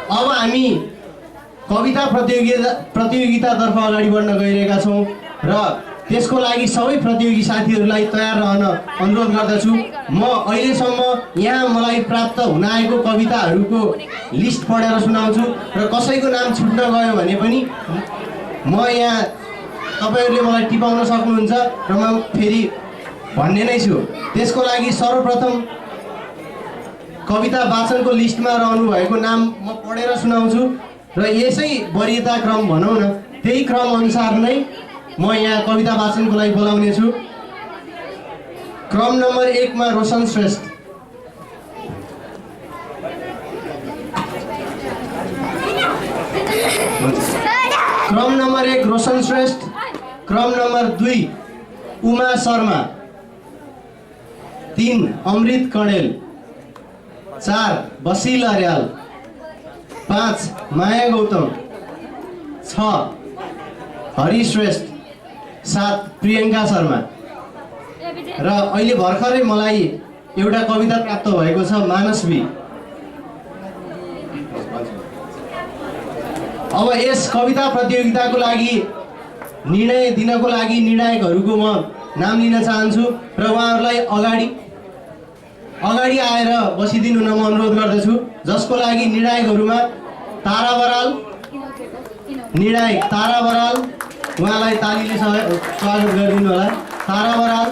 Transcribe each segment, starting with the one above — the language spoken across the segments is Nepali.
अब हामी कविता प्रतियोगितातर्फ अगाडि बढ्न गइरहेका छौँ र त्यसको लागि सबै प्रतियोगी साथीहरूलाई तयार रहन अनुरोध गर्दछु। म अहिलेसम्म यहाँ मलाई प्राप्त हुन आएको कविताहरूको लिस्ट पढेर सुनाउँछु र कसैको नाम छुट्न गयो भने पनि म यहाँ तपाईहरूले मलाई टिपाउन सक्नुहुन्छ र म फेरि भन्ने नै छु। त्यसको लागि सर्वप्रथम कविता वाचनको लिस्टमा रहनु भएको नाम म पढेर सुनाउँछु र यसै वरियता क्रम भनौँ न, त्यही क्रम अनुसार नै म यहाँ कविता वाचनको लागि बोलाउने छु। क्रम नम्बर 1 मा रोशन श्रेष्ठ, क्रम नम्बर 1 रोशन श्रेष्ठ, क्रम नम्बर 2 उमा शर्मा, 3 अमृत कणेल, 4 बसिल अर्याल, 5 माया गौतम, 6 हरि श्रेष्ठ, 7 प्रियङ्का शर्मा र अहिले भर्खरै मलाई एउटा कविता प्राप्त भएको छ मानसवी। अब यस कविता प्रतियोगिताको लागि निर्णय दिनको लागि निर्णायकहरूको म नाम लिन चाहन्छु र उहाँहरूलाई अगाडि आएर बसिदिनु न म अनुरोध गर्दछु। जसको लागि निर्णायकहरूमा तारा बराल, निर्णायक तारा बराल, उहाँलाई तालीले स्वागत गरिदिनु होला। तारा बराल,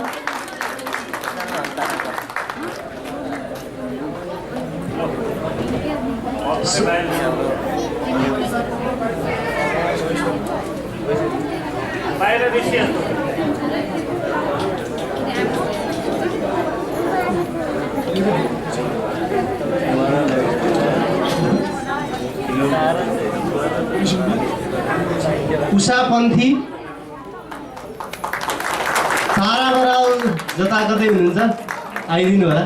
उषा पन्थी, तारा बराल जता कतै हुनुहुन्छ आइदिनु होला।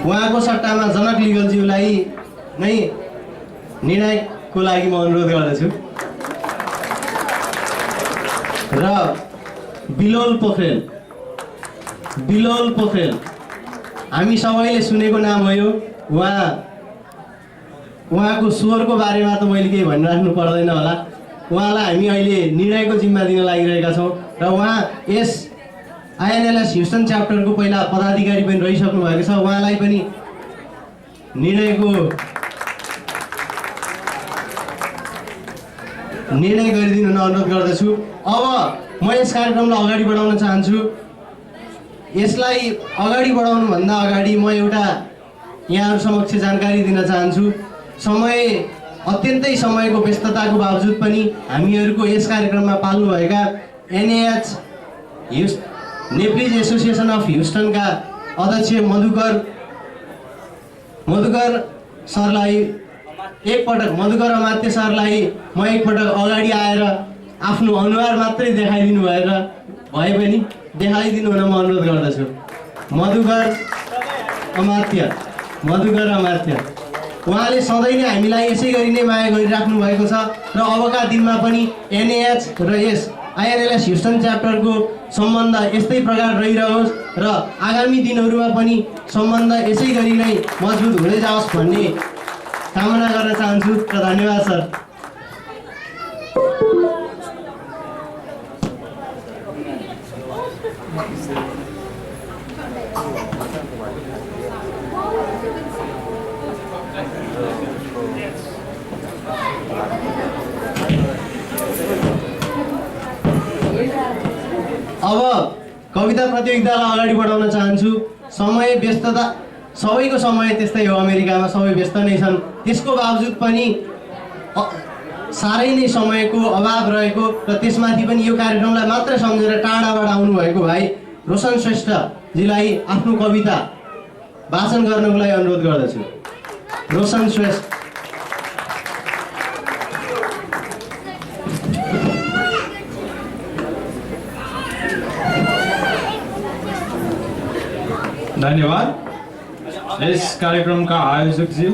उहाँको सट्टामा जनक लिगलज्यूलाई नै निर्णायकको लागि म अनुरोध गर्दछु र बिलोल पोखरेल हामी सबैले सुनेको नाम हो यो। उहाँको स्वरको बारेमा त मैले केही भनिराख्नु पर्दैन होला। उहाँलाई हामी अहिले निर्णयको जिम्मा दिन लागिरहेका छौँ र उहाँ यस आइएनएलएस ह्युस्टन च्याप्टरको पहिला पदाधिकारी पनि रहिसक्नु भएको छ। उहाँलाई पनि निर्णय गरिदिनु अनुरोध गर्दछु। अब म यस कार्यक्रमलाई अगाडि बढाउन चाहन्छु। यसलाई अगाडि बढाउनुभन्दा अगाडि म एउटा यहाँहरू समक्ष जानकारी दिन चाहन्छु। अत्यन्तै समयको व्यस्तताको बावजुद पनि हामीहरूको यस कार्यक्रममा पाल्नुभएका एनएएच नेप्लिज एसोसिएसन अफ ह्युस्टनका अध्यक्ष मधुकर सरलाई मधुकर अमात्य सरलाई म एकपटक अगाडि आएर आफ्नो अनुहार मात्रै देखाइदिनु भए पनि देखाइदिनु हुन म अनुरोध गर्दछु। मधुकर अमात्य उहाँले सधैँ नै हामीलाई यसै गरी नै माया गरिराख्नु भएको छ र अबका दिनमा पनि एनएएच र यस आइएनएलएस ह्युस्टन च्याप्टरको सम्बन्ध यस्तै प्रकार रहिरहोस् र आगामी दिनहरूमा पनि सम्बन्ध यसै गरी नै मजबुत हुँदै जाओस् भन्ने कामना गर्न चाहन्छु र धन्यवाद सर। अब कविता प्रतियोगितालाई अगाडि बढाउन चाहन्छु। समय व्यस्तता, सबैको समय त्यस्तै हो, अमेरिकामा सबै व्यस्त नै छन्। त्यसको बावजुद पनि साह्रै नै समयको अभाव रहेको र त्यसमाथि पनि यो कार्यक्रमलाई मात्र सम्झेर टाढाबाट आउनुभएको भाइ रोशन श्रेष्ठजीलाई आफ्नो कविता वाचन गर्नको लागि अनुरोध गर्दछु। रोशन श्रेष्ठ। धन्यवाद यस कार्यक्रमका आयोजकज्यू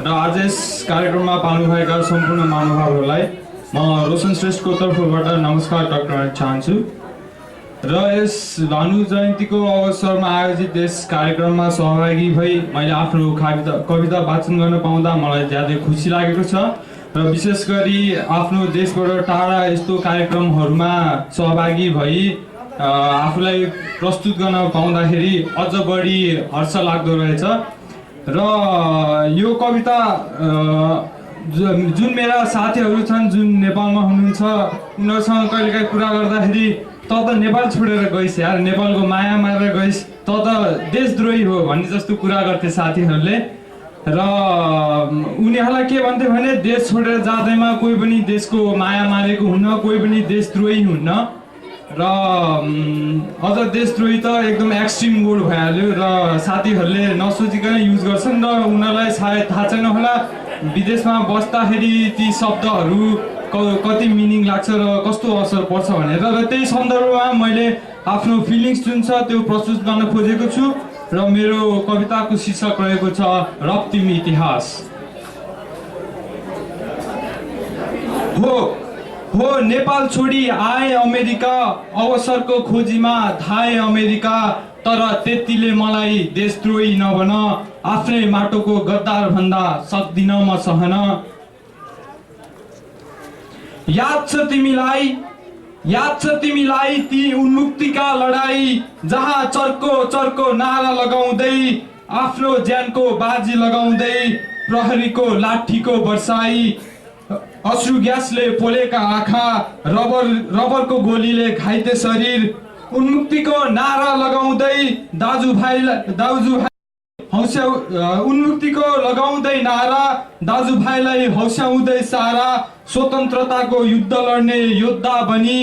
र आज यस कार्यक्रममा पाल्नुभएका सम्पूर्ण महानुभावहरूलाई म रोशन श्रेष्ठको तर्फबाट नमस्कार टक्राउन चाहन्छु। र यस भानु जयन्तीको अवसरमा आयोजित यस कार्यक्रममा सहभागी भई मैले आफ्नो कविता वाचन गर्न पाउँदा मलाई ज्यादै खुसी लागेको छ र विशेष गरी आफ्नो देशबाट टाढा यस्तो कार्यक्रमहरूमा सहभागी भई आफूलाई प्रस्तुत गर्न पाउँदाखेरि अझ बढी हर्ष लाग्दो रहेछ र यो कविता जुन मेरा साथीहरू छन् जुन नेपालमा हुनुहुन्छ उनीहरूसँग कहिलेकाहीँ कुरा गर्दाखेरि त नेपाल छोडेर गइस् यार, नेपालको माया मारेर गइस्, त देशद्रोही हो भन्ने जस्तो कुरा गर्थे साथीहरूले र उनीहरूलाई के भन्थे भने देश छोडेर जाँदैमा कोही पनि देशको माया मारेको हुन्न, कोही पनि देशद्रोही हुन्न र अझ देशद्रोही त एकदम एक्सट्रिम वर्ड भइहाल्यो र साथीहरूले नसोचिकन युज गर्छन् र उनीहरूलाई सायद थाहा छैन होला विदेशमा बस्दाखेरि ती शब्दहरू कति मिनिङ लाग्छ र कस्तो असर पर्छ भनेर र त्यही सन्दर्भमा मैले आफ्नो फिलिङ्स जुन छ त्यो प्रस्तुत गर्न खोजेको छु र मेरो कविताको शीर्षक रहेको छ रक्तिम इतिहास। हो नेपाल छोडी आए अमेरिका, अवसरको खोजीमा धाए अमेरिका, तर त्यतिले मलाई देशद्रोही नबन, आफ्नै माटोको गद्दार भन्दा सक्दिन म सहन। याद छ तिमीलाई ती उन्मुक्तिका लडाई, जहाँ चर्को चर्को नारा लगाउँदै आफ्नो ज्यानको बाजी लगाउँदै प्रहरीको लाठीको वर्षाई, अश्रु ग्यासले पोलेका आँखा, रबरको गोलीले घाइते शरीर, उन्मुक्तिको नारा लगाउँदै उन्मुक्तिको लगाउँदै नारा दाजुभाइलाई हौस्याउँदै सारा, स्वतन्त्रताको युद्ध लड्ने योद्धा बनी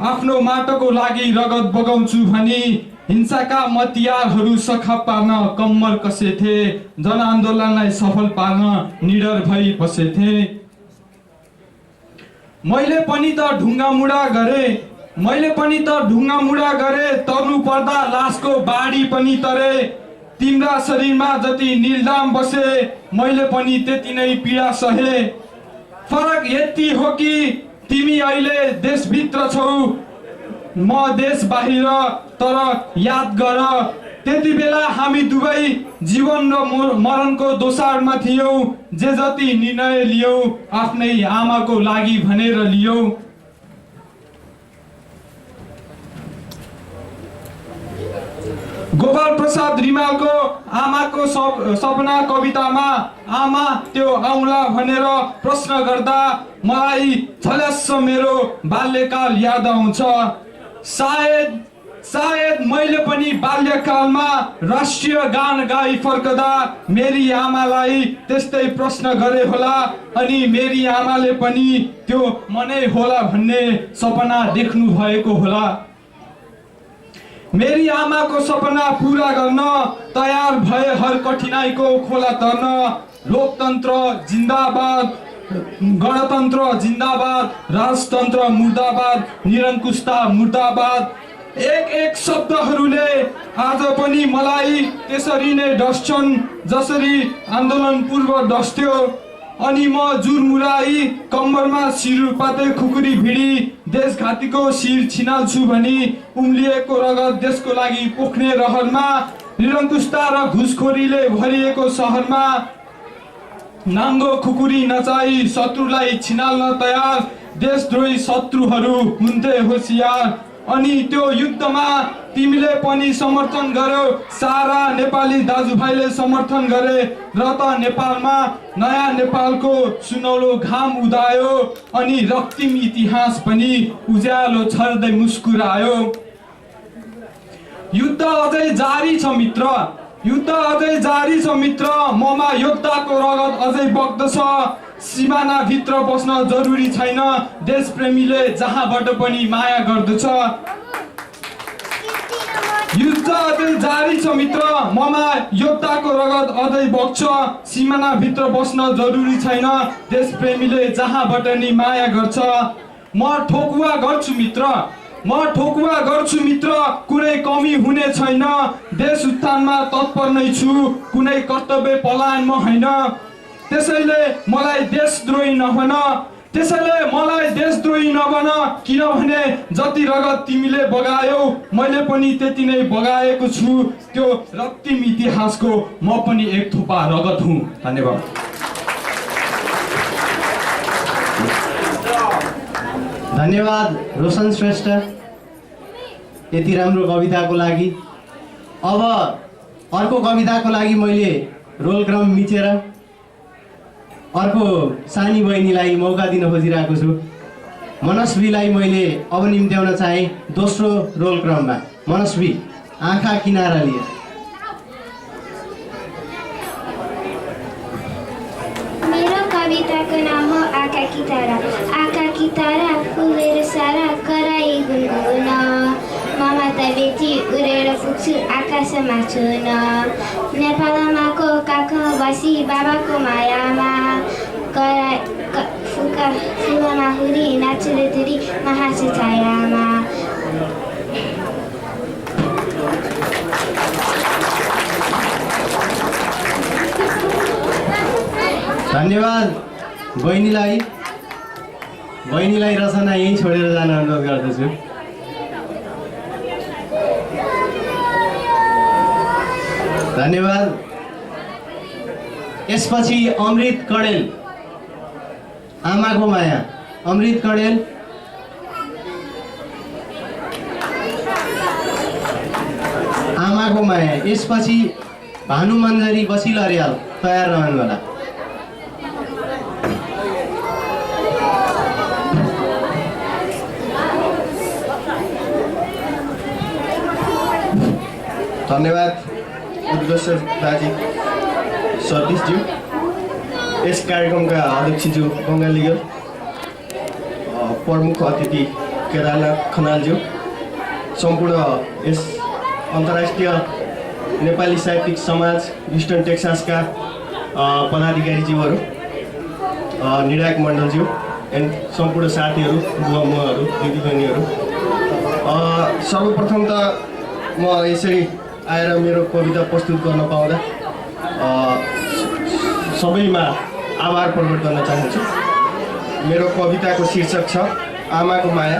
आफ्नो माटोको लागि रगत बगाउँछु भनी हिंसाका मतियारहरू सखा पार्न कम्मर कसेथे, जनआन्दोलनलाई सफल पार्न निडर भई बसेथे। मैले पनि त ढुङ्गा मुडा गरे, तर्नु पर्दा लासको बाढी पनि तरे, तिम्रा शरीरमा जति निलदाम बसे मैले पनि त्यति नै पीडा सहे। फरक यति हो कि तिमी अहिले देशभित्र छौ, म देश बाहिर, तर याद गर त्यति बेला हामी दुवै जीवन र मरणको दोसारमा थियौ, जे जति निर्णय लियौ आफ्नै आमाको लागि भनेर लियौ। गोपाल प्रसाद रिमालको आमाको सपना कवितामा आमा त्यो आउला भनेर प्रश्न गर्दा मलाई झल्यास्स मेरो बाल्यकाल याद आउँछ। सायद मैले पनि बाल्यकालमा राष्ट्रिय गान गाई फर्कदा मेरी आमालाई त्यस्तै प्रश्न गरे होला, अनि मेरी आमाले पनि त्यो मनै होला भन्ने सपना देख्नु भएको होला। मेरी आमाको सपना पूरा गर्न तयार भए हर कठिनाइको खोला तर्न। लोकतन्त्र जिन्दाबाद, गणतन्त्र जिन्दाबाद, राजतन्त्र मुर्दाबाद, निरङ्कुशता मुर्दाबाद। एक शब्दहरूले आज पनि मलाई त्यसरी नै डस्छन् जसरी आन्दोलन पूर्व डस्थ्यो। अनि म जुरमुराई कम्मरमा शिर पाते खुकुरी भिडी देशघातीको शिर छिनाल्छु भनी उम्लिएको रगत देशको लागि पोख्ने रहरमा, निरङ्कुशता र घुसखोरीले भरिएको सहरमा नाङ्गो खुकुरी नचाई शत्रुलाई छिनाल्न तयार देशद्रोही शत्रुहरू हुन्थे होसियार। अनि त्यो युद्धमा तिमीले पनि समर्थन गर्यौ, सारा नेपाली दाजुभाइले समर्थन गरे र त नेपालमा नयाँ नेपालको सुनौलो घाम उदायो, अनि रक्तिम इतिहास पनि उज्यालो छर्दै मुस्कुरायो। युद्ध अझै जारी छ मित्र, ममा योद्धाको रगत अझै बग्दछ। सीमानाभित्र बस्न जरुरी छैन, देशप्रेमीले जहाँबाट पनि माया गर्दछ। युद्ध अझै जारी छ मित्र, ममा योद्धाको रगत अझै बग्छ। सीमानाभित्र बस्न जरुरी छैन, देशप्रेमीले जहाँबाट नि माया गर्छ। म ठोकुवा गर्छु मित्र, कुनै कमी हुने छैन। देश उत्थानमा तत्पर नै छु, कुनै कर्तव्य पलायन म होइन। त्यसैले मलाई देशद्रोही नभन, त्यसैले मलाई देशद्रोही नबन, किनभने जति रगत तिमीले बगायौ मैले पनि त्यति नै बगाएको छु। त्यो रक्तिम इतिहासको म पनि एक थोपा रगत हुँ। धन्यवाद। धन्यवाद रोशन श्रेष्ठ यति राम्रो कविताको लागि। अब अर्को कविताको लागि मैले रोल क्रम मिचेर अर्को सानी बहिनीलाई मौका दिन खोजिरहेको छु। मनस्वीलाई मैले अब निम्त्याउन चाहे दोस्रो रोल क्रममा। मनस्वी आँखा किनारा लिए। मेरो कविताको नाम हो आँखा की तारा। आँखा की तारा फुलेर सारा कराई गुनगुन, ममता बेटी उडेर पुग्छु आकाशमा छुन। नेपालमाको काखमा बसी बाबाको मायामा फुलमा हुरी नाचुले धुरी महासु छायामा। धन्यवाद बहिनीलाई रचना यहीँ छोडेर जान अनुरोध गर्दछु। धन्यवाद। यसपछि अमृत कडेल, आमाको माया। अमृत कडेल आमाको माया। यसपछि भानु मन्जरी बसिल अर्याल तयार रहनुहोला। धन्यवाद उद्घोषक दाजी सतीशज्यू, यस कार्यक्रमका अध्यक्षज्यू बङ्गालीज्यू, प्रमुख अतिथि केदारनाथ खनालज्यू, सम्पूर्ण यस अन्तर्राष्ट्रिय नेपाली साहित्यिक समाज इस्टर्न टेक्सासका पदाधिकारीज्यूहरू, निर्णायक मण्डलज्यू एन्ड सम्पूर्ण साथीहरू, बुवामुवाहरू, दिदीबहिनीहरू, सर्वप्रथम त म यसरी आएर मेरो कविता प्रस्तुत गर्न पाउँदा सबैमा आभार प्रकट गर्न चाहन्छु। मेरो कविताको शीर्षक छ आमाको माया।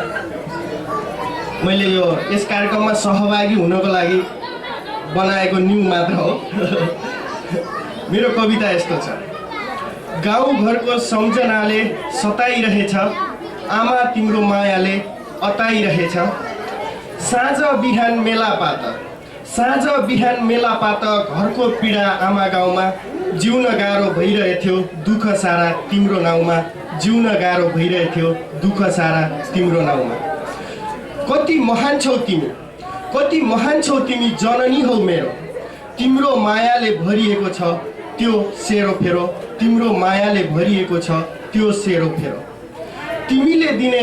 मैले यस कार्यक्रममा सहभागी हुनको लागि बनाएको न्यू मात्र हो। मेरो कविता यस्तो छ। गाउँघरको सम्झनाले सताइरहेछ, आमा तिम्रो मायाले अताइरहेछ। साँझ बिहान मेलापात घरको पीडा आमा गाउँमा, जिउन गाह्रो भइरहेथ्यो दुःख सारा तिम्रो नाउँमा, जिउन गाह्रो भइरहेथ्यो दुःख सारा तिम्रो नाउँमा। कति महान छौ तिमी जननी हौ मेरो, तिम्रो मायाले भरिएको छ त्यो सेरोफेरो, तिम्रो मायाले भरिएको छ त्यो सेरोफेरो। तिमीले दिने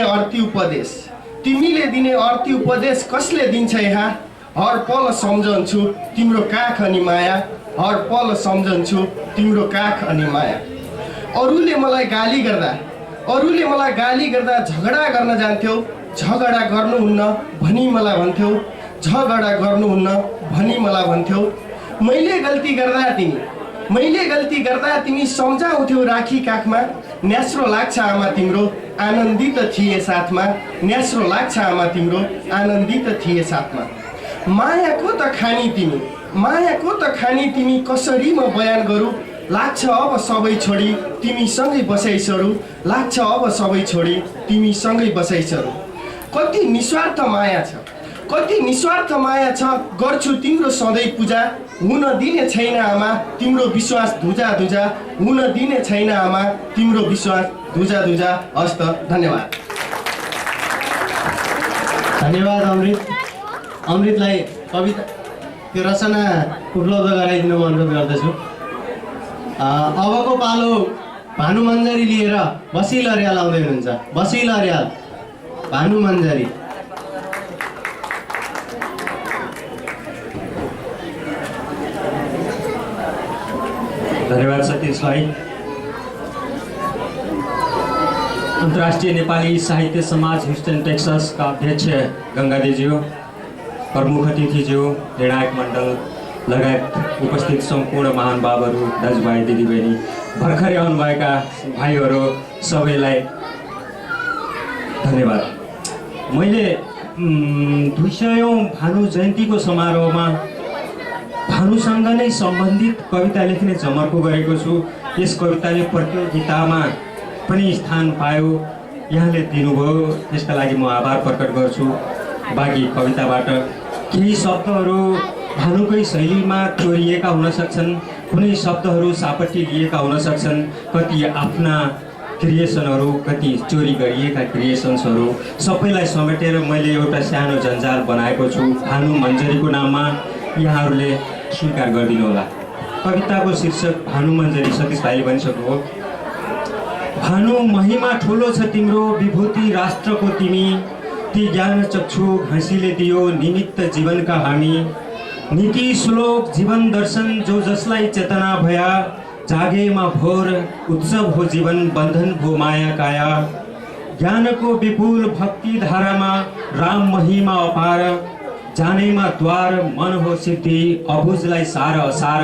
अर्ती उपदेश कसले दिन्छ यहाँ? हर पल सम्झन्छु तिम्रो काख अनि माया, हर पल सम्झन्छु तिम्रो काख अनि माया। अरूले मलाई गाली गर्दा झगडा गर्न जान्थ्यौ, झगडा गर्नुहुन्न भनी मलाई भन्थ्यौ। मैले गल्ती गर्दा तिमी सम्झाउँथ्यौ राखी काखमा। न्यास्रो लाग्छ आमा तिम्रो आनन्दित थिए साथमा, न्यास्रो लाग्छ आमा तिम्रो आनन्दित थिए साथमा। मायाको त खानी तिमी कसरी म बयान गरौँ? लाग्छ अब सबै छोडी तिमीसँगै बसाइसरू, लाग्छ अब सबै छोडी तिमीसँगै बसाइसरू। कति निस्वार्थ माया छ गर्छु तिम्रो सधैँ पूजा। हुन दिने छैन आमा तिम्रो विश्वास धुजा धुजा, हुन दिने छैन आमा तिम्रो विश्वास धुजा धुजा। हस्त धन्यवाद। धन्यवाद अमृतलाई कविता त्यो रचना उपलब्ध गराइदिन म अनुरोध गर्दछु। अबको पालो भानु मन्जरी लिएर बसिल अर्याल आउँदै हुनुहुन्छ। बसिल अर्याल, भानु मन्जरी। धन्यवाद सतीशलाई। अन्तर्राष्ट्रिय नेपाली साहित्य समाज ह्युस्टन टेक्सासका अध्यक्ष गङ्गादेज्यू, प्रमुख अतिथिज्यू, निर्णायक मण्डल लगायत उपस्थित सम्पूर्ण महानुभावहरू, दाजुभाइ दिदीबहिनी, भर्खरै आउनुभएका भाइहरू सबैलाई धन्यवाद। मैले 200औं भानु जयन्तीको समारोहमा भानुसँग नै सम्बन्धित कविता लेख्ने जमर्को गरेको छु। यस कविताले प्रतियोगितामा पनि स्थान पायो, यहाँले दिनुभयो, त्यसका लागि म आभार प्रकट गर्छु। बाँकी कविताबाट केही शब्दहरू भानुकै शैलीमा चोरिएका हुन सक्छन्, कुनै शब्दहरू सापट्टि लिएका हुन सक्छन्, कति आफ्ना क्रिएसनहरू, कति चोरी गरिएका क्रिएसन्सहरू सबैलाई समेटेर मैले एउटा सानो जन्जाल बनाएको छु भानु मञ्जरीको नाममा। यहाँहरूले स्वीकार गरिदिनु होला। कविताको शीर्षक भानु मञ्जरी, सतीश भाइले भनिसक्नु हो। भानु महिमा ठुलो छ तिम्रो, विभूति राष्ट्रको तिमी, ती ज्ञान चक्षु घाँसीले दियो निमित्त जीवनका हामी। नीति श्लोक जीवन दर्शन जो जसलाई चेतना भया, जागेमा भोर उत्सव हो जीवन, बन्धन भो माया काया। ज्ञानको विपुल भक्ति धारामा राम महिमा अपार, जानेमा द्वार मन हो सिद्धि, अबुझलाई सार असार।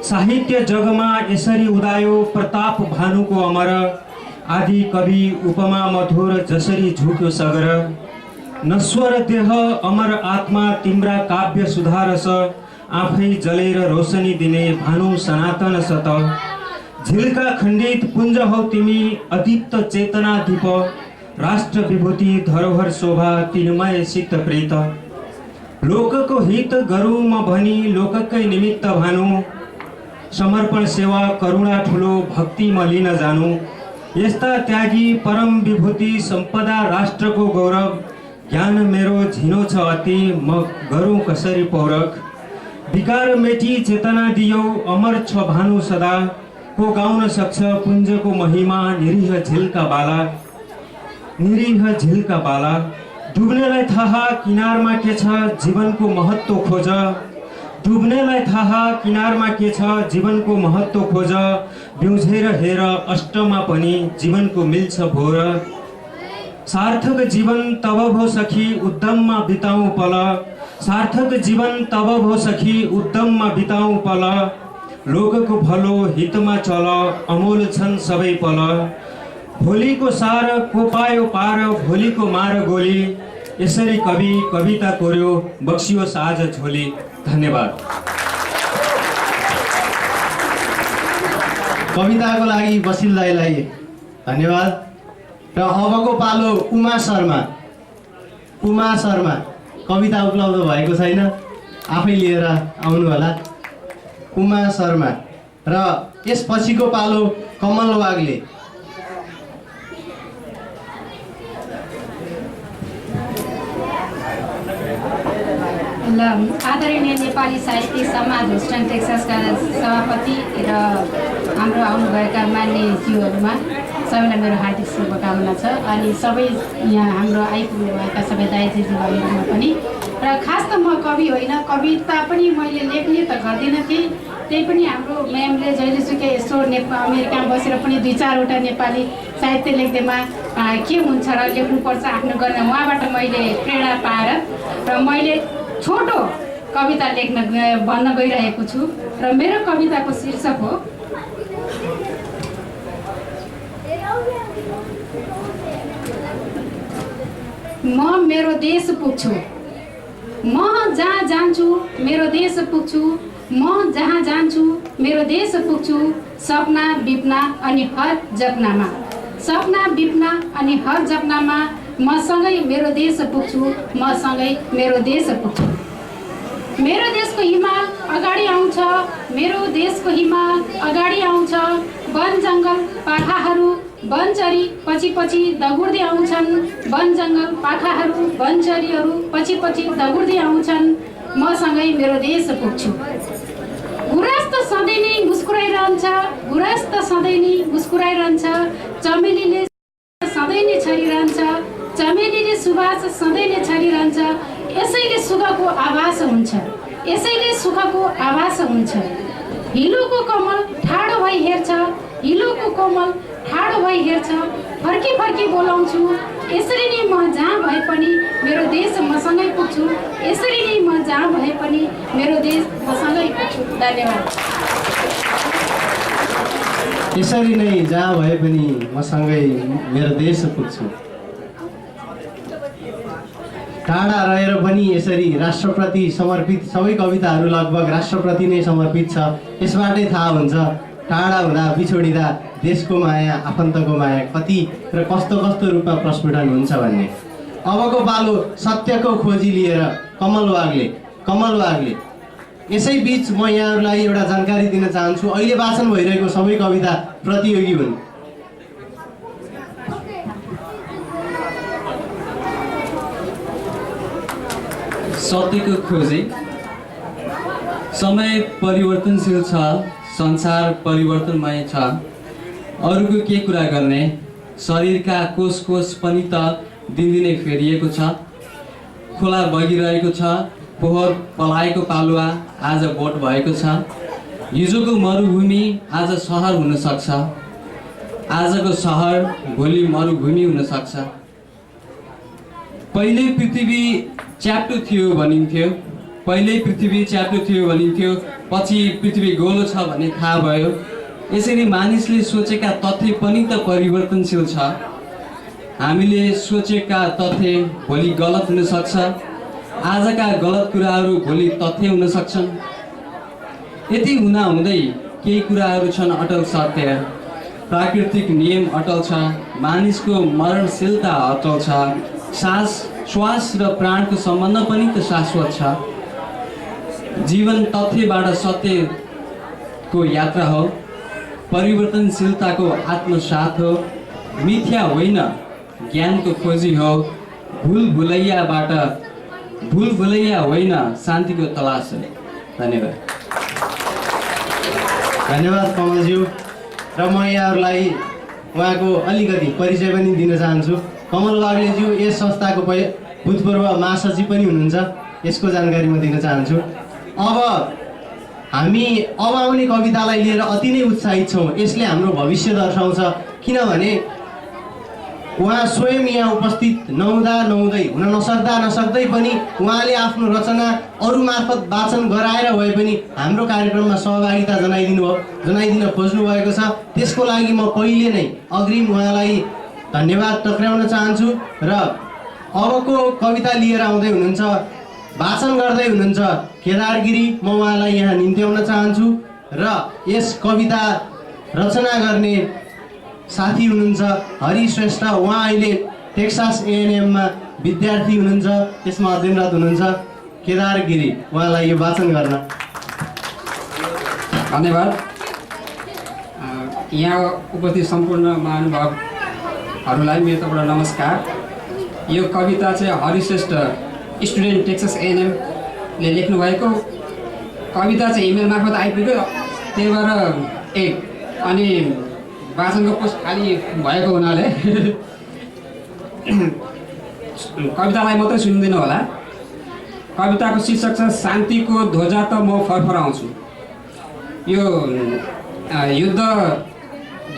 साहित्य जगमा यसरी उदायो प्रताप भानुको अमर, आदि कवि उपमा मधुर जसरी झुक्यो सगर। नश्वर देह अमर आत्मा तिम्रा काव्य सुधारस, आफै जलेर रोशनी दिने भानु सनातन सत। झिल्का खण्डित पुञ्ज हौ तिमी, अदीप्त चेतना दीप, राष्ट्र विभूति धरोहर शोभा तिनमय सिद्ध प्रेत। लोकको हित गरौँ म भनी लोककै निमित्त भानु, समर्पण सेवा करुणा ठुलो भक्ति म लिन जानु। यस्ता त्यागी परम विभूति सम्पदा राष्ट्रको गौरव, ज्ञान मेरो झिनो छ अति म गरौँ कसरी पौरख। विकार मेटी चेतना दियो अमर छ भानु सदा, को गाउन सक्छ पुञ्जको महिमा निरीह झिल्का बाला। निरीह झिल्का बाला डुब्नेलाई थाहा किनारमा के छ जीवनको महत्त्व खोज। डुब्नेलाई थाहा किनारमा के छ जीवनको महत्त्व खोज। बिउझेर हेर अष्टमा पनि जीवनको मिल्छ भोर। सार्थक जीवन तब भो सखी उद्यममा बिताउँ पल। सार्थक जीवन तब भो सखी उद्यममा बिताउँ पल। लोकको भलो हितमा चल अमोल छन् सबै पल। भोलिको सार को पायो पार भोलिको मार गोली। यसरी कवि कविता कोर्यो बक्सियो साझ झोली। धन्यवाद। कविताको लागि बसिल दाइलाई धन्यवाद। र अबको पालो उमा शर्मा। उमा शर्मा कविता उपलब्ध भएको छैन, आफै लिएर आउनु होला। उमा शर्मा र यसपछिको पालो कमल वाग्ले। आदरणीय नेपाली साहित्य समाज ह्युस्टन टेक्सासका सभापति र हाम्रो आउनुभएका मान्यज्यूहरूमा सबैलाई मेरो हार्दिक शुभकामना छ। अनि सबै यहाँ हाम्रो आइपुग्नुभएका सबै दाइजीजीहरूमा पनि। र खास त म कवि होइन, कविता पनि मैले लेख्ने त गर्दिनँ थिएँ। त्यही पनि हाम्रो म्यामले जहिलेसुकै यस्तो अमेरिकामा बसेर पनि 2-4वटा नेपाली साहित्य लेख्दैमा के हुन्छ र लेख्नुपर्छ आफ्नो गर्न, उहाँबाट मैले प्रेरणा पाएर र मैले छोटो कविता लेख्न भन्न गइरहेको छु। र मेरो कविताको शीर्षक हो म मेरो देश पुग्छु। म जहाँ जान्छु मेरो देश पुग्छु। म जहाँ जान्छु मेरो देश पुग्छु। सपना बिप्ना अनि हर जपनामा। सपना बिप्ना अनि हर जपनामा मसँगै मेरो देश पुग्छु। मसँगै मेरो देश पुग्छु। मेरो देशको हिमाल अगाडि आउँछ। मेरो देशको हिमाल अगाडि आउँछ। वन जङ्गल पाखाहरू वनचरी पछि पछि दगुर्दै आउँछन्। वन जङ्गल पाखाहरू वनचरीहरू पछि पछि दगुर्दै आउँछन्। मसँगै मेरो देश पुग्छु। गुराँस त सधैँ नै मुस्कुराइरहन्छ। गुराँस त सधैँ नै मुस्कुराइरहन्छ। चमेलीले सधैँ नै छरिरहन्छ। चमेलीले सुवास सधैँ नै छरिरहन्छ। यसैले सुखको आभास हुन्छ। यसैले सुखको आभास हुन्छ। हिलोको कमल ठाडो भई हेर्छ। हिलोको कमल ठाडो भई हेर्छ। फर्की फर्की बोलाउँछु। यसरी नै म जहाँ भए पनि मेरो देश मसँगै पुग्छु। यसरी नै म जहाँ भए पनि मेरो देश मसँगै पुग्छु। धन्यवाद। यसरी नै जहाँ भए पनि मसँगै मेरो देश पुग्छु। टाढा रहेर पनि यसरी राष्ट्रप्रति समर्पित सबै कविताहरू लगभग राष्ट्रप्रति नै समर्पित छ। यसबाटै थाहा हुन्छ टाढा हुँदा बिछोडिँदा देशको माया आफन्तको माया कति र कस्तो कस्तो रूपमा प्रस्फुटन हुन्छ भन्ने। अबको पालो सत्यको खोजी लिएर कमल वागले यसै बीच म यहाँहरूलाई एउटा जानकारी दिन चाहन्छु। अहिले वाचन भइरहेको सबै कविता प्रतियोगी हुन्। सत्यको खोजी। समय परिवर्तनशील छ, संसार परिवर्तनमय छ। अरूको के कुरा गर्ने, शरीरका कोष कोष पनि त दिनदिनै फेरिएको छ। खोला बगिरहेको छ, पोहोर पलाएको पालुवा आज बोट भएको छ। हिजोको मरुभूमि आज सहर हुन सक्छ, आजको सहर भोलि मरुभूमि हुन सक्छ। पहिले पृथ्वी च्याप्टो थियो भनिन्थ्यो, पछि पृथ्वी गोलो छ भन्ने थाहा भयो। यसरी मानिसले सोचेका तथ्य पनि त परिवर्तनशील छ। हामीले सोचेका तथ्य भोलि गलत हुन सक्छ, आजका गलत कुराहरू भोलि तथ्य हुन सक्छन्। यति हुँदाहुँदै केही कुराहरू छन् अटल सत्य। प्राकृतिक नियम अटल छ, मानिसको मरणशीलता अटल छ, श्वास र प्राणको सम्बन्ध पनि त शाश्वत छ। जीवन तथ्यबाट सत्यको यात्रा हो, परिवर्तनशीलताको आत्मसात हो, मिथ्या होइन ज्ञानको खोजी हो, भुलभुलैया होइन शान्तिको तलास हो। धन्यवाद। धन्यवाद कमलज्यू। र म यहाँहरूलाई उहाँको अलिकति परिचय पनि दिन चाहन्छु। कमल वाग्लेज्यू यस संस्थाको भूतपूर्व महासचिव पनि हुनुहुन्छ। यसको जानकारी म दिन चाहन्छु। अब हामी आउने कवितालाई लिएर अति नै उत्साहित छौँ। यसले हाम्रो भविष्य दर्शाउँछ, किनभने उहाँ स्वयं यहाँ उपस्थित नहुँदै हुन नसक्दै पनि उहाँले आफ्नो रचना अरू मार्फत वाचन गराएर भए पनि हाम्रो कार्यक्रममा सहभागिता जनाइदिन खोज्नु भएको छ। त्यसको लागि म पहिले नै अग्रिम उहाँलाई धन्यवाद टक्राउन चाहन्छु। र अबको कविता लिएर आउँदै हुनुहुन्छ, वाचन गर्दै हुनुहुन्छ केदार गिरी। म उहाँलाई यहाँ निम्त्याउन चाहन्छु। र यस कविता रचना गर्ने साथी हुनुहुन्छ हरि श्रेष्ठ। उहाँ अहिले टेक्सास एएनएममा विद्यार्थी हुनुहुन्छ, त्यसमा अध्ययनरत हुनुहुन्छ। केदार गिरी, उहाँलाई यो वाचन गर्न धन्यवाद। यहाँ उपस्थित सम्पूर्ण महानुभावहरूलाई मेरो तर्फबाट नमस्कार। यो कविता चाहिँ हरिश्रेष्ठ स्टुडेन्ट टेक्सास एएनएमले लेख्नुभएको कविता चाहिँ इमेल मार्फत आइपुग्यो, त्यही भएर अनि वाचनको पोस्ट खाली भएको हुनाले कवितालाई मात्रै सुनिदिनु होला। कविताको शीर्षक छ शान्तिको ध्वजा त म फरफराउँछु। यो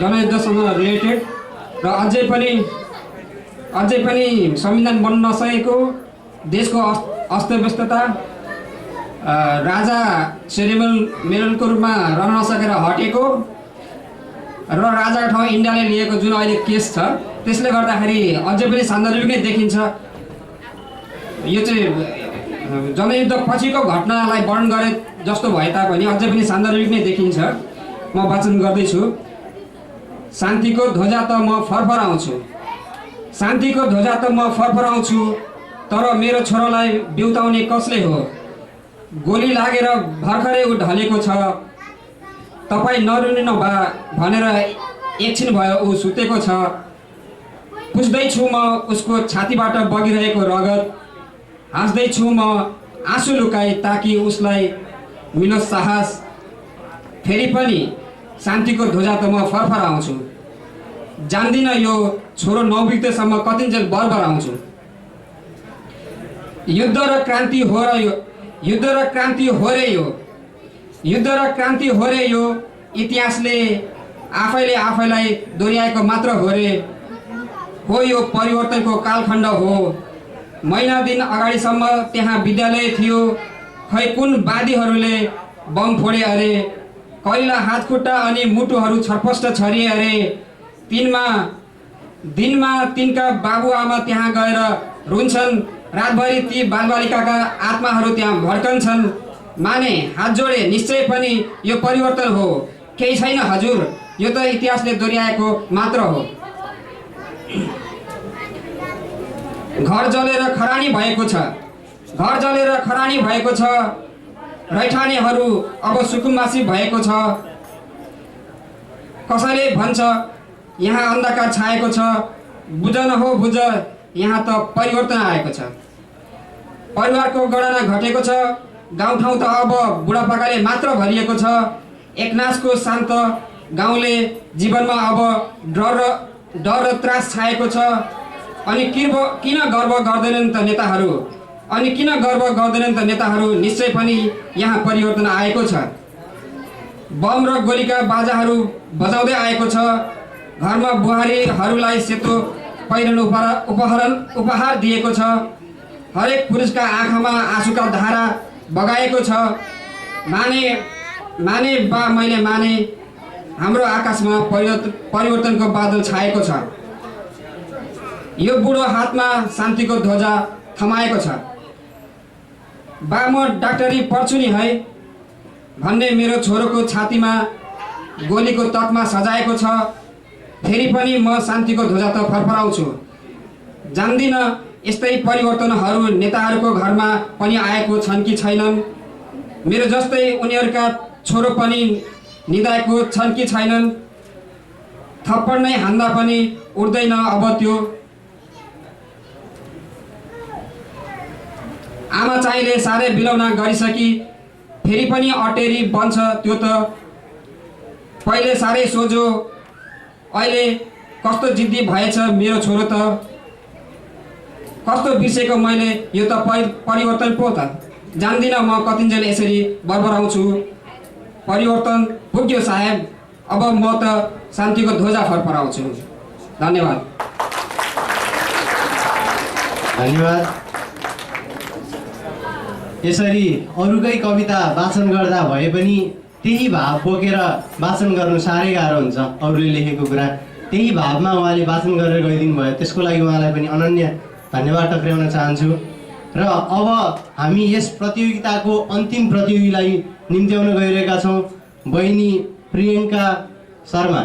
जनयुद्धसँग रिलेटेड र अझै पनि संविधान बन्न नसकेको देशको अस्तव्यस्तता, राजा मेरलको रूपमा रहन नसकेर हटेको र राजाको ठाउँ इन्डियाले लिएको जुन अहिले केस छ, त्यसले गर्दाखेरि अझै पनि सान्दर्भिक नै देखिन्छ। यो चाहिँ जनयुद्ध पछिको घटनालाई वर्णन गरे जस्तो भए तापनि अझै पनि सान्दर्भिक नै देखिन्छ। म वाचन गर्दैछु। शान्तिको ध्वजा त म फरफराउँछु, शान्तिको ध्वजा त म फरफराउँछु, तर मेरो छोरालाई बिउताउने कसले हो? गोली लागेर भर्खरै ऊ ढलेको छ, तपाईँ नरुनु भा भनेर एकछिन भयो ऊ सुतेको छ। पुस्दैछु म उसको छातीबाट बगिरहेको रगत, हाँस्दैछु म आँसु लुकाई ताकि उसलाई मिलोस् साहस। फेरि पनि शान्तिको ध्वजा त म फरफराउँछु, जान्दिनँ यो छोरो नबित्दैसम्म कतिन्जेल बरबराउँछु। युद्ध र क्रान्ति हो रे यो, इतिहासले आफैलाई दोहोऱ्याएको मात्र हो रे। हो यो परिवर्तनको कालखण्ड हो। महिना दिन अगाडिसम्म त्यहाँ विद्यालय थियो, खै कुन वादीहरूले बम फोडे अरे। कहिला हात खुट्टा अनि मुटुहरू छरपष्ट छरिए अरे। दिनमा तिनका बाबुआमा त्यहाँ गएर रुन्छन्। रातभरि ती बालबालिकाका आत्माहरू त्यहाँ भड्कन्छन्। माने हात जोडे, निश्चय पनि यो परिवर्तन हो, केही छैन हजुर, यो त इतिहासले दोहोऱ्याएको मात्र हो। घर जलेर खरानी भएको छ, घर जलेर खरानी भएको छ। रैठानेहरू अब सुकुम्बासी भएको छ। कसैले भन्छ यहाँ अन्धकार छाएको छ, बुझ न हो बुझ, यहाँ त परिवर्तन आएको छ। परिवारको गणना घटेको छ। गाउँठाउँ त अब बुढापाकाले मात्र भरिएको छ। एकनासको शान्त गाउँले जीवनमा अब डर र त्रास छाएको छ। अनि किन गर्व गर्दैनन् त नेताहरू? निश्चय पनि यहाँ परिवर्तन आएको छ। बम र गोलीका बाजाहरू बजाउँदै आएको छ। घरमा बुहारीहरूलाई सेतो पहिरन उपहार दिएको छ। हरेक पुरुषका आँखामा आँसुका धारा बगाएको छ। माने बा मैले माने, हाम्रो आकाशमा परिवर्तनको बादल छाएको छ। यो बुढो हातमा शान्तिको ध्वजा थमाएको छ। बा म डाक्टरी पढ्छु नि है भन्ने मेरो छोरोको छातीमा गोलीको तकमा सजाएको छ। फेरि पनि म शान्तिको ध्वजा त फरफराउँछु। जान्दिन यस्तै परिवर्तनहरू नेताहरूको घरमा पनि आएको छन् कि छैनन्। मेरो जस्तै उनीहरूका छोरो पनि निदाएको छन् कि छैनन्। थप्पड नै हान्दा पनि उड्दैन अब त्यो। आमा चाहिँले साह्रै बिलौना गरिसकी, फेरि पनि अटेरी बन्छ त्यो त। पहिले साह्रै सोझो, अहिले कस्तो जिद्दी भएछ मेरो छोरो त। कस्तो बिर्सेको मैले, यो त परिवर्तन पो त। जान्दिनँ म कतिन्जेल यसरी बरबराउँछु। परिवर्तन पुग्यो साहेब, अब म त शान्तिको ध्वजा फरफराउँछु। धन्यवाद। यसरी अरूकै कविता वाचन गर्दा भए पनि त्यही भाव बोकेर वाचन गर्नु साह्रै गाह्रो हुन्छ। अरूले लेखेको कुरा त्यही भावमा उहाँले वाचन गरेर गइदिनु भयो, त्यसको लागि उहाँलाई पनि अनन्य धन्यवाद टक्र्याउन चाहन्छु। र अब हामी यस प्रतियोगिताको अन्तिम प्रतियोगीलाई निम्त्याउन गइरहेका छौँ, बहिनी प्रियङ्का शर्मा।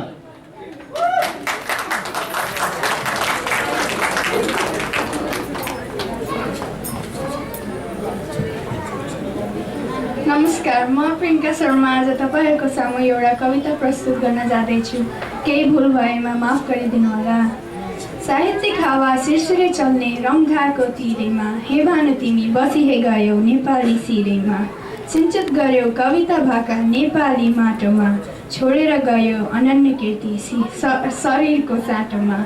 नमस्कार, म प्रियङ्का शर्मा आज तपाईँहरूको सामु एउटा कविता प्रस्तुत गर्न जाँदैछु। केही भुल भएमा माफ गरिदिनु होला। साहित्यिक हावा शीर्षले चल्ने रङधारको तिरेमा, हे भानु तिमी बसिहे गयौ नेपाली सिरेमा। सिञ्चित गर्यौ कविता भाका नेपाली माटोमा, छोडेर गयो अनन्य कीर्ति शरीरको साटोमा।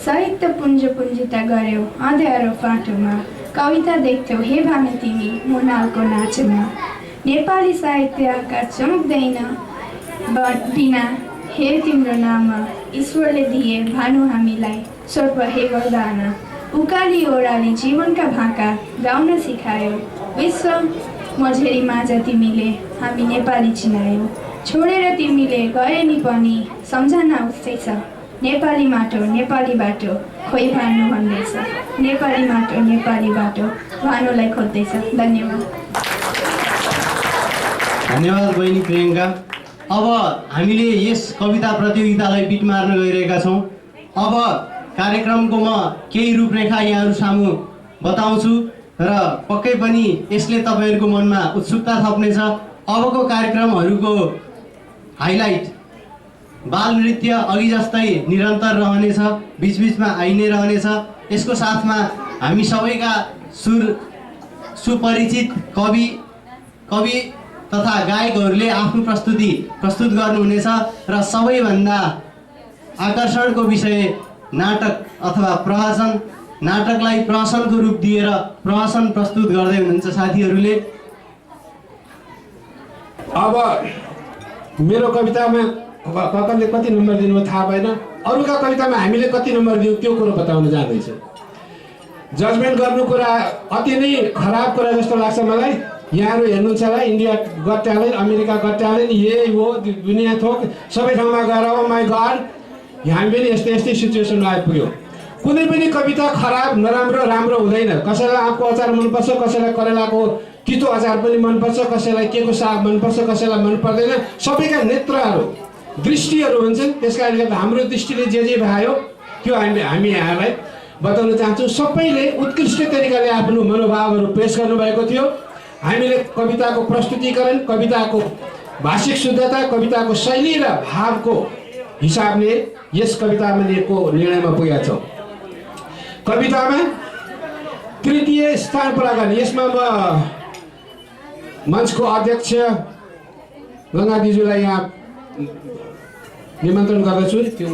साहित्य पुञ्जिता गर्यौ अँध्यारो फाटोमा, कविता देख्थ्यौ हे भानु तिमी मुनालको नाचमा। नेपाली साहित्य आकार चमक्दैन बिना, हे तिम्रो नाम ईश्वरले दिए भानु हामीलाई स्वर्प हे वरदान। उकाली ओह्राली जीवनका भाका गाउन सिकायो, विश्व मझेरी माझ तिमीले हामी नेपाली चिनायौ। छोडेर तिमीले गए नि पनि सम्झना उस्तै छ, नेपाली माटो नेपाली बाटो खोइ भानु भन्दैछ। नेपाली माटो नेपाली बाटो भानुलाई खोज्दैछ। धन्यवाद। धन्यवाद बहिनी प्रियङ्का। अब हामीले यस कविता प्रतियोगितालाई बिट मार्न गइरहेका छौँ। अब कार्यक्रमको म केही रूपरेखा यहाँहरू सामु बताउँछु र पक्कै पनि यसले तपाईँहरूको मनमा उत्सुकता थप्नेछ। अबको कार्यक्रमहरूको हाइलाइट बाल नृत्य अघि जस्तै निरन्तर रहनेछ, बिचबिचमा आइ नै रहनेछ। यसको साथमा हामी सबैका सुपरिचित कवि तथा गायकहरूले आफ्नो प्रस्तुत गर्नुहुनेछ र सबैभन्दा आकर्षणको विषय नाटक अथवा प्रहसन। नाटकलाई प्रहसनको रूप दिएर प्रहसन प्रस्तुत गर्दै हुनुहुन्छ साथीहरूले। अब मेरो कवितामा ककरले कति नम्बर दिनुभयो थाहा भएन, अरूका कवितामा हामीले कति नम्बर दियौँ त्यो कुरो बताउन जाँदैछ। जजमेन्ट गर्नु कुरा अति नै खराब कुरा जस्तो लाग्छ मलाई। यहाँहरू हेर्नुहुन्छ होला India got talent, America got talent, यही हो दुनियाँ थोक सबै ठाउँमा गएर ओ माई गड हामी पनि यस्तै सिचुएसनमा आइपुग्यो। कुनै पनि कविता खराब नराम्रो राम्रो हुँदैन। कसैलाई आँपको अचार मनपर्छ, कसैलाई करेलाको तितो अचार पनि मनपर्छ, कसैलाई केको साग मनपर्छ, कसैलाई मन पर्दैन। सबैका नेत्रहरू दृष्टिहरू हुन्छन्। त्यस कारणले गर्दा हाम्रो दृष्टिले जे भयो त्यो हामी यहाँलाई बताउन चाहन्छौँ। सबैले उत्कृष्ट तरिकाले आफ्नो मनोभावहरू पेश गर्नुभएको थियो। हामीले कविताको प्रस्तुतिकरण, कविताको भाषिक शुद्धता, कविताको शैली र भावको हिसाबले यस कवितामा लिएको निर्णयमा पुगेका छौँ। कवितामा तृतीय स्थान प्राप्त गर्ने, यसमा म मञ्चको अध्यक्ष गङ्गा दिजुलाई यहाँ निमन्त्रण गर्दछु। त्यो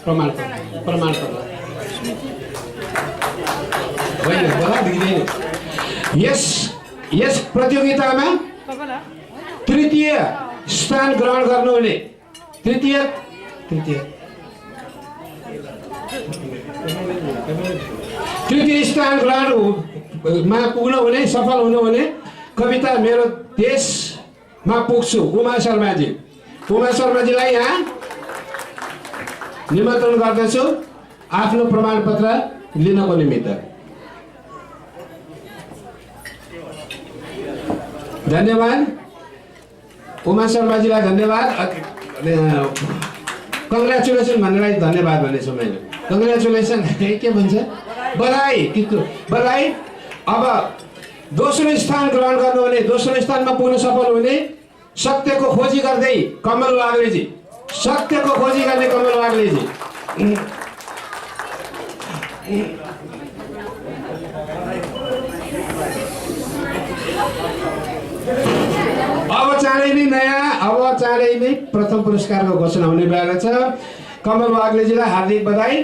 प्रमाणपत्र होइन बोला दिँदैन। यस प्रतियोगितामा तृतीय स्थान ग्रहण गर्नुहुने तृतीय स्थान ग्रहणमा पुग्नुहुने सफल हुनुहुने कविता मेरो देशमा पुग्छु उमा शर्माजी। उमा शर्माजीलाई यहाँ निमन्त्रण गर्दछु आफ्नो प्रमाणपत्र लिनको निमित्त। धन्यवाद उमा शर्माजीलाई धन्यवाद। कङ्ग्रेचुलेसन भन्नलाई धन्यवाद भनेछु मैले। कङ्ग्रेचुलेसन के भन्छ, बधाई बधाई। अब दोस्रो स्थान ग्रहण गर्नुहुने, दोस्रो स्थानमा पुग्न सफल हुने सत्यको खोजी गर्दै कमल वाग्लेजी, सत्यको खोजी गर्ने कमल वाग्लेजी। अब चाँडै नै प्रथम पुरस्कारको घोषणा हुने बेला छ। कमल वाग्लेजीलाई हार्दिक बधाई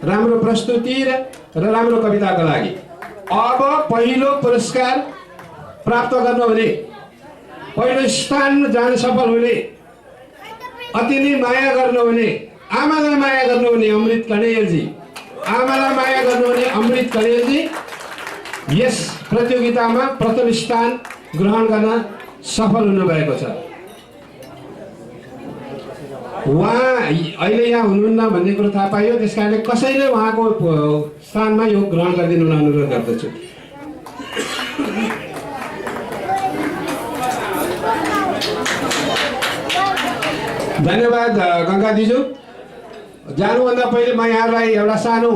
राम्रो प्रस्तुति र राम्रो कविताको लागि। अब पहिलो पुरस्कार प्राप्त गर्नुहुने, पहिलो स्थान जान सफल हुने, अति नै माया गर्नुहुने, आमालाई माया गर्नुहुने अमृत कणेलजी, आमालाई माया गर्नुहुने अमृत कणेलजी यस प्रतियोगितामा प्रथम स्थान ग्रहण गर्न सफल हुनुभएको छ। उहाँ अहिले यहाँ हुनुहुन्न भन्ने कुरो थाहा पाइयो। त्यस कारणले कसैले उहाँको स्थानमा यो ग्रहण गरिदिनु अनुरोध गर्दछु। धन्यवाद गङ्गा दिजु। जानुभन्दा पहिले म यहाँलाई एउटा सानो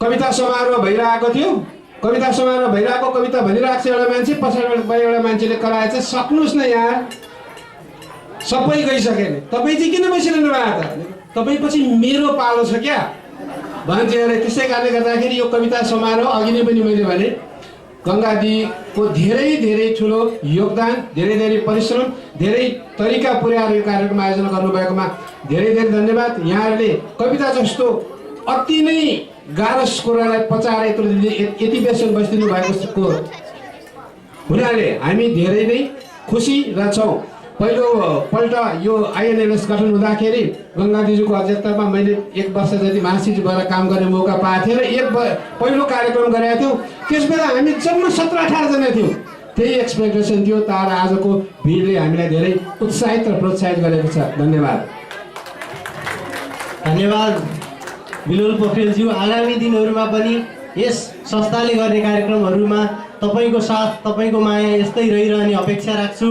कविता समारोह भइरहेको थियो। कविता समारोह भइरहेको कविता भनिरहेको छ एउटा मान्छे, पछाडिबाट एउटा मान्छेले कराएछ सक्नुहोस् न यहाँ सबै गइसके नि, तपाईँ चाहिँ किन बसिरहनु भएको त, तपाईँ पछि मेरो पालो छ क्या भन्छ अरे। त्यसै कारणले गर्दाखेरि यो कविता समारोह अघि नै पनि मैले भने गङ्गादीको धेरै ठुलो योगदान, धेरै परिश्रम, धेरै तरिका पुर्याएर यो कार्यक्रम आयोजना गर्नुभएकोमा धेरै धन्यवाद। यहाँहरूले कविता जस्तो अति नै गाह्रो कुरालाई पचाएर यति बेरसम्म बसिदिनु भएको हुनाले हामी धेरै नै खुसी रहेछौँ। पहिलोपल्ट यो आइएनएलएस गठन हुँदाखेरि गङ्गा दिजुको अध्यक्षतामा मैले 1 वर्ष जति महासचिव भएर काम गर्ने मौका पाएको थिएँ र पहिलो कार्यक्रम गरेका थियौँ। त्यसबेला हामी जम्मा 17-18 जना थियौँ। त्यही एक्सपेक्टेसन थियो। तर आजको भिडले हामीलाई धेरै उत्साहित र प्रोत्साहित गरेको छ। धन्यवाद बिलोल पोखरेलज्यू। आगामी दिनहरूमा पनि यस संस्थाले गर्ने कार्यक्रमहरूमा तपाईँको साथ, तपाईँको माया यस्तै रहिरहने अपेक्षा राख्छु।